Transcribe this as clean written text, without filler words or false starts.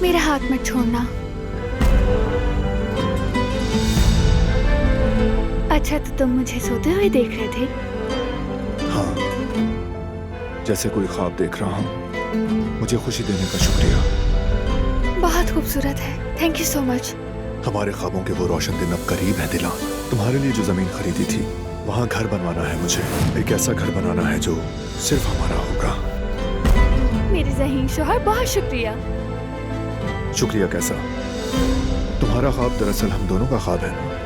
मेरा हाथ मत छोड़ना। अच्छा, तो तुम मुझे सोते हुए देख रहे थे? हाँ, जैसे कोई ख्वाब देख रहा हूँ। मुझे खुशी देने का शुक्रिया। बहुत खूबसूरत है, थैंक यू सो मच। हमारे ख्वाबों के वो रोशन दिन अब करीब है दिला। तुम्हारे लिए जो जमीन खरीदी थी, वहाँ घर बनवाना है मुझे। एक ऐसा घर बनाना है जो सिर्फ हमारा होगा। मेरे ज़हीन शोहर, बहुत शुक्रिया। शुक्रिया कैसा? तुम्हारा ख्वाब दरअसल हम दोनों का ख्वाब है ना।